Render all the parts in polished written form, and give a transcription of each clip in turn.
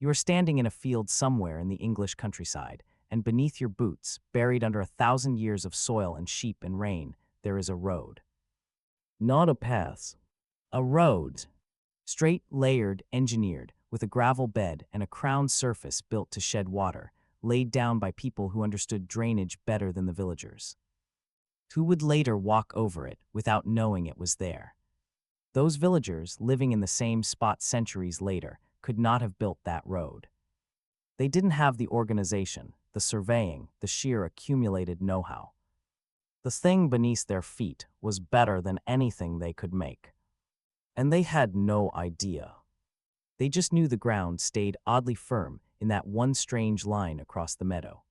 You are standing in a field somewhere in the English countryside, and beneath your boots, buried under 1,000 years of soil and sheep and rain, there is a road. Not a path. A road. Straight, layered, engineered, with a gravel bed and a crown surface built to shed water, laid down by people who understood drainage better than the villagers. Who would later walk over it without knowing it was there. Those villagers, living in the same spot centuries later, could not have built that road. They didn't have the organization, the surveying, the sheer accumulated know-how. The thing beneath their feet was better than anything they could make. And they had no idea. They just knew the ground stayed oddly firm in that one strange line across the meadow.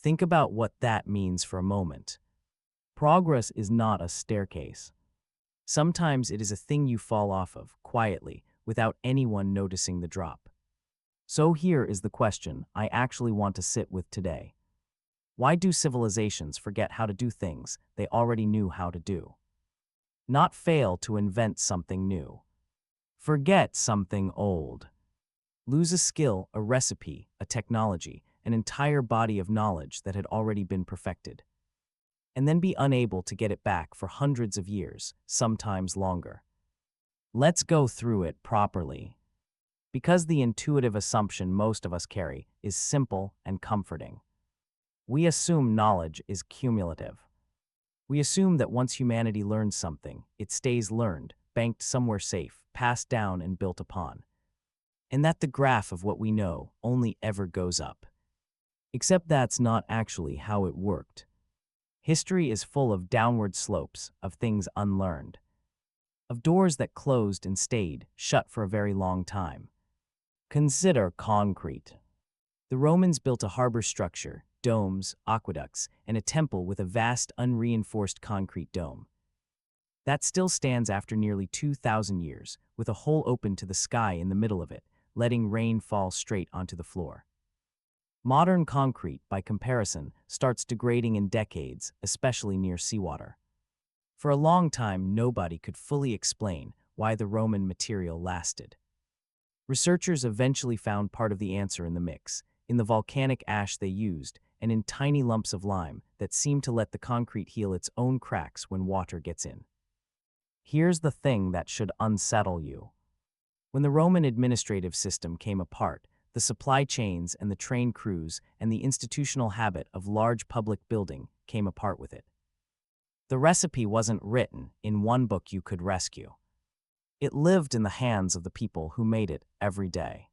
Think about what that means for a moment. Progress is not a staircase. Sometimes it is a thing you fall off of, quietly, without anyone noticing the drop. So here is the question I actually want to sit with today. Why do civilizations forget how to do things they already knew how to do? Not fail to invent something new. Forget something old. Lose a skill, a recipe, a technology, an entire body of knowledge that had already been perfected. And then be unable to get it back for hundreds of years, sometimes longer. Let's go through it properly. Because the intuitive assumption most of us carry is simple and comforting. We assume knowledge is cumulative. We assume that once humanity learns something, it stays learned, banked somewhere safe, passed down and built upon. And that the graph of what we know only ever goes up. Except that's not actually how it worked. History is full of downward slopes, of things unlearned. Of doors that closed and stayed shut for a very long time. Consider concrete. The Romans built a harbor structure, domes, aqueducts, and a temple with a vast unreinforced concrete dome. That still stands after nearly 2,000 years, with a hole open to the sky in the middle of it, letting rain fall straight onto the floor. Modern concrete, by comparison, starts degrading in decades, especially near seawater. For a long time, nobody could fully explain why the Roman material lasted. Researchers eventually found part of the answer in the mix, in the volcanic ash they used, and in tiny lumps of lime that seem to let the concrete heal its own cracks when water gets in. Here's the thing that should unsettle you. When the Roman administrative system came apart, the supply chains and the train crews and the institutional habit of large public building came apart with it. The recipe wasn't written in one book you could rescue. It lived in the hands of the people who made it every day.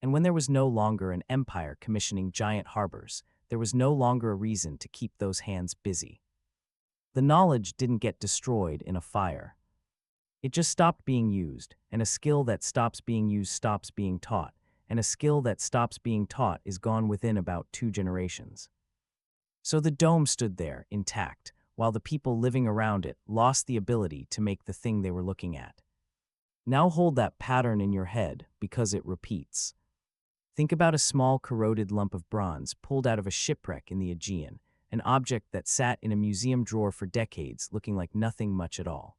And when there was no longer an empire commissioning giant harbors, there was no longer a reason to keep those hands busy. The knowledge didn't get destroyed in a fire. It just stopped being used, and a skill that stops being used stops being taught, and a skill that stops being taught is gone within about 2 generations. So the dome stood there, intact, while the people living around it lost the ability to make the thing they were looking at. Now hold that pattern in your head, because it repeats. Think about a small corroded lump of bronze pulled out of a shipwreck in the Aegean, an object that sat in a museum drawer for decades looking like nothing much at all.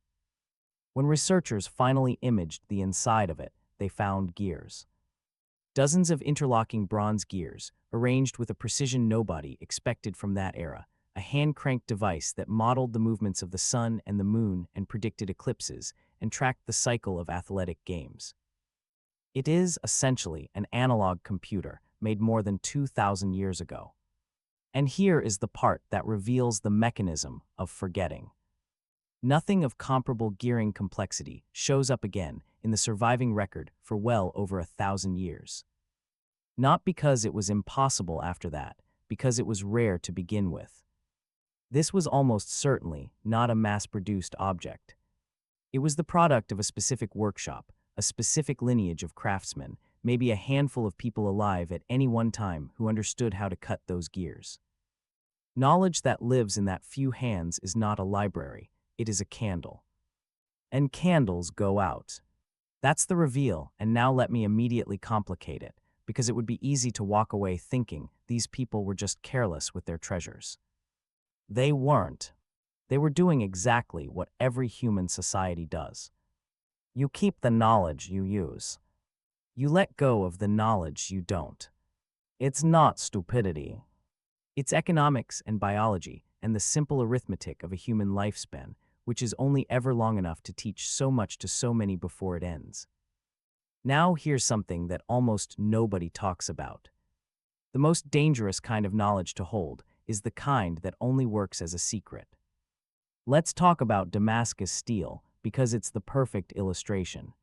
When researchers finally imaged the inside of it, they found gears. Dozens of interlocking bronze gears, arranged with a precision nobody expected from that era, a hand-cranked device that modeled the movements of the sun and the moon and predicted eclipses and tracked the cycle of athletic games. It is, essentially, an analog computer made more than 2,000 years ago. And here is the part that reveals the mechanism of forgetting. Nothing of comparable gearing complexity shows up again in the surviving record for well over 1,000 years. Not because it was impossible after that, because it was rare to begin with. This was almost certainly not a mass-produced object. It was the product of a specific workshop, a specific lineage of craftsmen, maybe a handful of people alive at any one time who understood how to cut those gears. Knowledge that lives in that few hands is not a library, it is a candle. And candles go out. That's the reveal, and now let me immediately complicate it, because it would be easy to walk away thinking these people were just careless with their treasures. They weren't. They were doing exactly what every human society does. You keep the knowledge you use. You let go of the knowledge you don't. It's not stupidity. It's economics and biology and the simple arithmetic of a human lifespan, which is only ever long enough to teach so much to so many before it ends. Now here's something that almost nobody talks about. The most dangerous kind of knowledge to hold is the kind that only works as a secret. Let's talk about Damascus steel because it's the perfect illustration.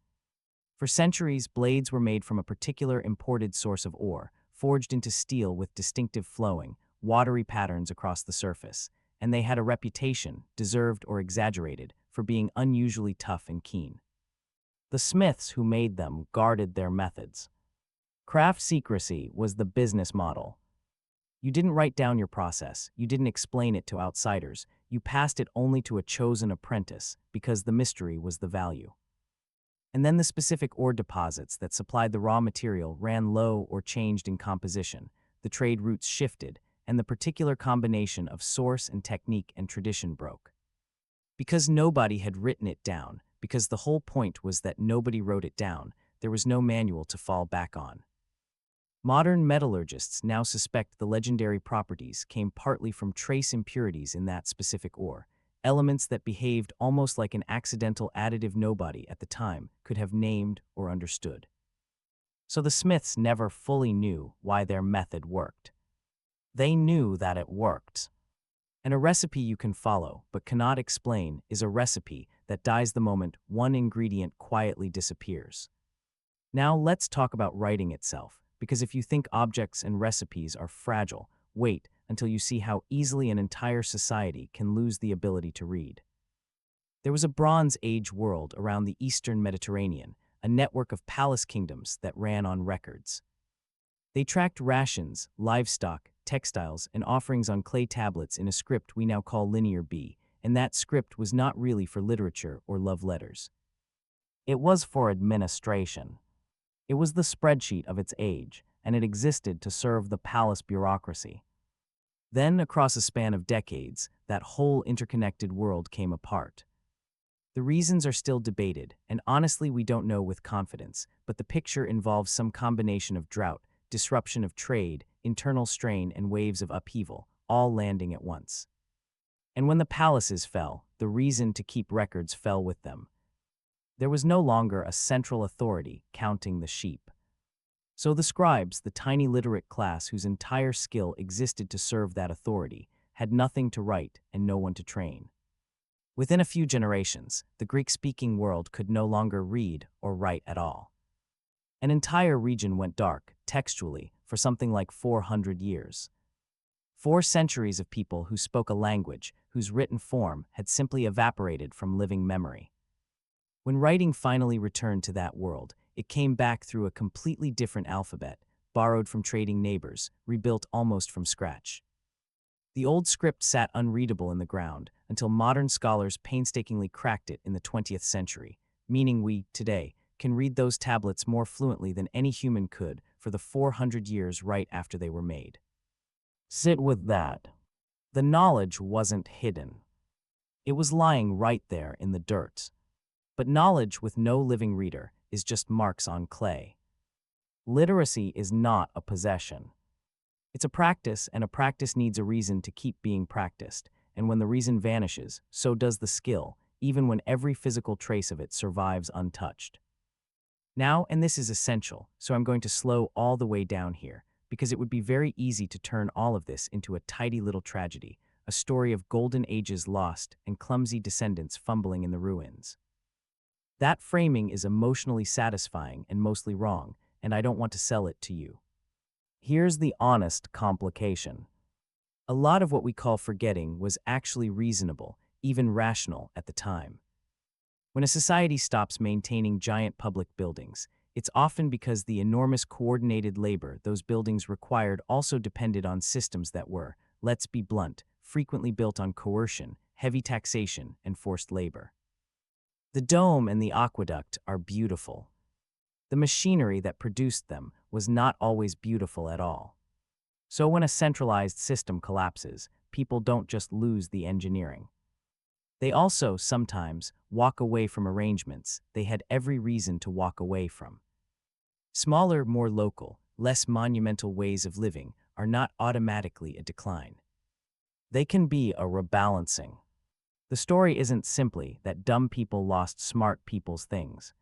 For centuries, blades were made from a particular imported source of ore, forged into steel with distinctive flowing, watery patterns across the surface, and they had a reputation, deserved or exaggerated, for being unusually tough and keen. The smiths who made them guarded their methods. Craft secrecy was the business model. You didn't write down your process, you didn't explain it to outsiders, you passed it only to a chosen apprentice because the mystery was the value. And then the specific ore deposits that supplied the raw material ran low or changed in composition, the trade routes shifted, and the particular combination of source and technique and tradition broke. Because nobody had written it down, because the whole point was that nobody wrote it down, there was no manual to fall back on. Modern metallurgists now suspect the legendary properties came partly from trace impurities in that specific ore, elements that behaved almost like an accidental additive nobody at the time could have named or understood. So the Smiths never fully knew why their method worked. They knew that it worked. And a recipe you can follow but cannot explain is a recipe that dies the moment one ingredient quietly disappears. Now let's talk about writing itself, because if you think objects and recipes are fragile, wait until you see how easily an entire society can lose the ability to read. There was a Bronze Age world around the Eastern Mediterranean, a network of palace kingdoms that ran on records. They tracked rations, livestock, textiles, and offerings on clay tablets in a script we now call Linear B, and that script was not really for literature or love letters. It was for administration. It was the spreadsheet of its age, and it existed to serve the palace bureaucracy. Then, across a span of decades, that whole interconnected world came apart. The reasons are still debated, and honestly we don't know with confidence, but the picture involves some combination of drought, disruption of trade, internal strain, and waves of upheaval, all landing at once. And when the palaces fell, the reason to keep records fell with them. There was no longer a central authority counting the sheep. So the scribes, the tiny literate class whose entire skill existed to serve that authority, had nothing to write and no one to train. Within a few generations, the Greek-speaking world could no longer read or write at all. An entire region went dark, textually, for something like 400 years. 4 centuries of people who spoke a language whose written form had simply evaporated from living memory. When writing finally returned to that world, it came back through a completely different alphabet, borrowed from trading neighbors, rebuilt almost from scratch. The old script sat unreadable in the ground until modern scholars painstakingly cracked it in the 20th century, meaning we, today, can read those tablets more fluently than any human could for the 400 years right after they were made. Sit with that. The knowledge wasn't hidden. It was lying right there in the dirt. But knowledge with no living reader is just marks on clay. Literacy is not a possession. It's a practice, and a practice needs a reason to keep being practiced, and when the reason vanishes, so does the skill, even when every physical trace of it survives untouched. Now, and this is essential, so I'm going to slow all the way down here, because it would be very easy to turn all of this into a tidy little tragedy, a story of golden ages lost and clumsy descendants fumbling in the ruins. That framing is emotionally satisfying and mostly wrong, and I don't want to sell it to you. Here's the honest complication. A lot of what we call forgetting was actually reasonable, even rational at the time. When a society stops maintaining giant public buildings, it's often because the enormous coordinated labor those buildings required also depended on systems that were, let's be blunt, frequently built on coercion, heavy taxation, and forced labor. The dome and the aqueduct are beautiful. The machinery that produced them was not always beautiful at all. So when a centralized system collapses, people don't just lose the engineering. They also, sometimes, walk away from arrangements they had every reason to walk away from. Smaller, more local, less monumental ways of living are not automatically a decline. They can be a rebalancing. The story isn't simply that dumb people lost smart people's things.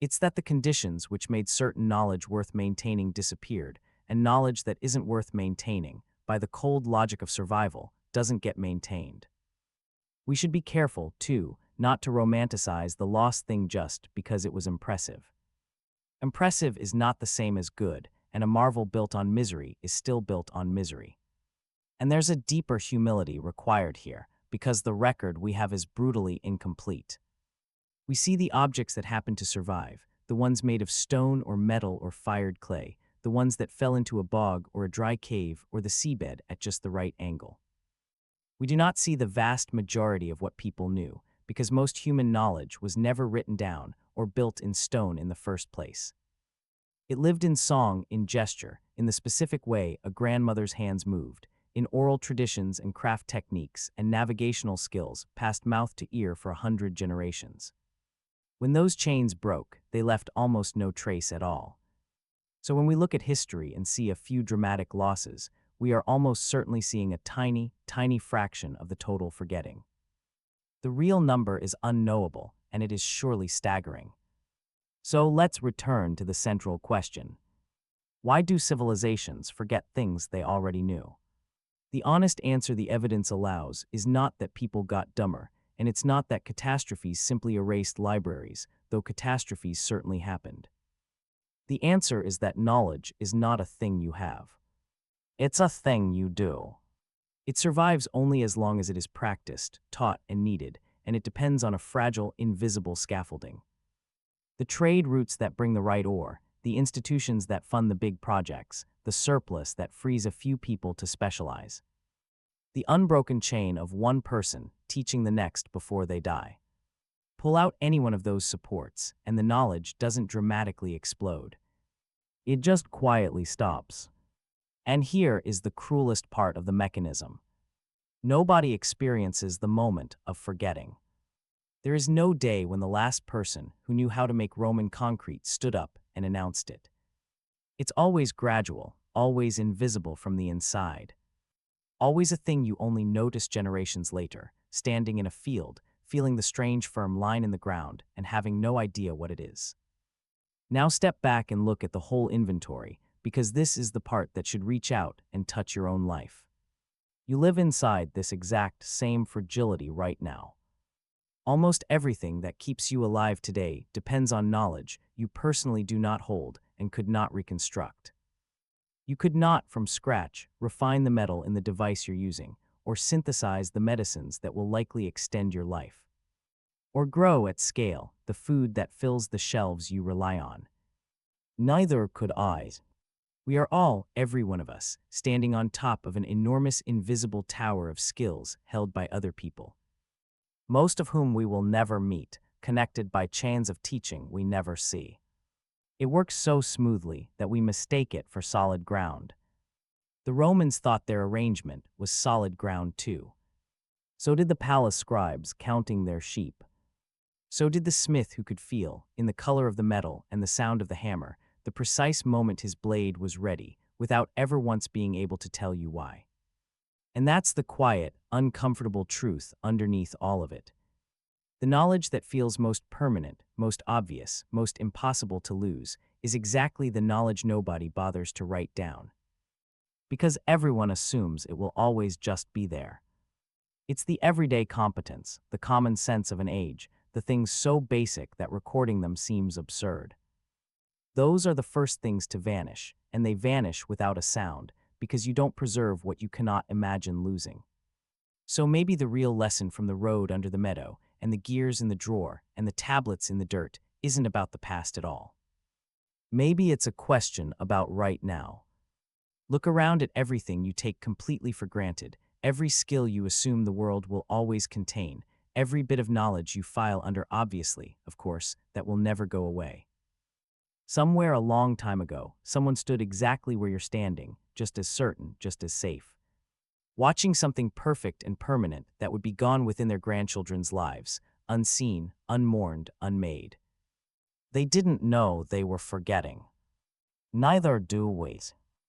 It's that the conditions which made certain knowledge worth maintaining disappeared, and knowledge that isn't worth maintaining, by the cold logic of survival, doesn't get maintained. We should be careful, too, not to romanticize the lost thing just because it was impressive. Impressive is not the same as good, and a marvel built on misery is still built on misery. And there's a deeper humility required here, because the record we have is brutally incomplete. We see the objects that happen to survive, the ones made of stone or metal or fired clay, the ones that fell into a bog or a dry cave or the seabed at just the right angle. We do not see the vast majority of what people knew, because most human knowledge was never written down or built in stone in the first place. It lived in song, in gesture, in the specific way a grandmother's hands moved, in oral traditions and craft techniques and navigational skills passed mouth to ear for 100 generations. When those chains broke, they left almost no trace at all. So when we look at history and see a few dramatic losses, we are almost certainly seeing a tiny, tiny fraction of the total forgetting. The real number is unknowable, and it is surely staggering. So let's return to the central question. Why do civilizations forget things they already knew? The honest answer the evidence allows is not that people got dumber, and it's not that catastrophes simply erased libraries, though catastrophes certainly happened. The answer is that knowledge is not a thing you have. It's a thing you do. It survives only as long as it is practiced, taught, and needed, and it depends on a fragile, invisible scaffolding. The trade routes that bring the right ore, the institutions that fund the big projects, the surplus that frees a few people to specialize. The unbroken chain of one person teaching the next before they die. Pull out any one of those supports, and the knowledge doesn't dramatically explode. It just quietly stops. And here is the cruelest part of the mechanism. Nobody experiences the moment of forgetting. There is no day when the last person who knew how to make Roman concrete stood up and announced it. It's always gradual, always invisible from the inside. Always a thing you only notice generations later, standing in a field, feeling the strange firm line in the ground, and having no idea what it is. Now step back and look at the whole inventory, because this is the part that should reach out and touch your own life. You live inside this exact same fragility right now. Almost everything that keeps you alive today depends on knowledge you personally do not hold and could not reconstruct. You could not, from scratch, refine the metal in the device you're using, or synthesize the medicines that will likely extend your life. Or grow at scale the food that fills the shelves you rely on. Neither could I. We are all, every one of us, standing on top of an enormous invisible tower of skills held by other people. Most of whom we will never meet, connected by chains of teaching we never see. It works so smoothly that we mistake it for solid ground. The Romans thought their arrangement was solid ground too. So did the palace scribes counting their sheep. So did the smith who could feel, in the color of the metal and the sound of the hammer, the precise moment his blade was ready, without ever once being able to tell you why. And that's the quiet, uncomfortable truth underneath all of it. The knowledge that feels most permanent, most obvious, most impossible to lose, is exactly the knowledge nobody bothers to write down. Because everyone assumes it will always just be there. It's the everyday competence, the common sense of an age, the things so basic that recording them seems absurd. Those are the first things to vanish, and they vanish without a sound, because you don't preserve what you cannot imagine losing. So maybe the real lesson from the road under the meadow, and the gears in the drawer, and the tablets in the dirt, isn't about the past at all. Maybe it's a question about right now. Look around at everything you take completely for granted, every skill you assume the world will always contain, every bit of knowledge you file under obviously, of course, that will never go away. Somewhere a long time ago, someone stood exactly where you're standing, just as certain, just as safe. Watching something perfect and permanent that would be gone within their grandchildren's lives, unseen, unmourned, unmade. They didn't know they were forgetting. Neither do ways.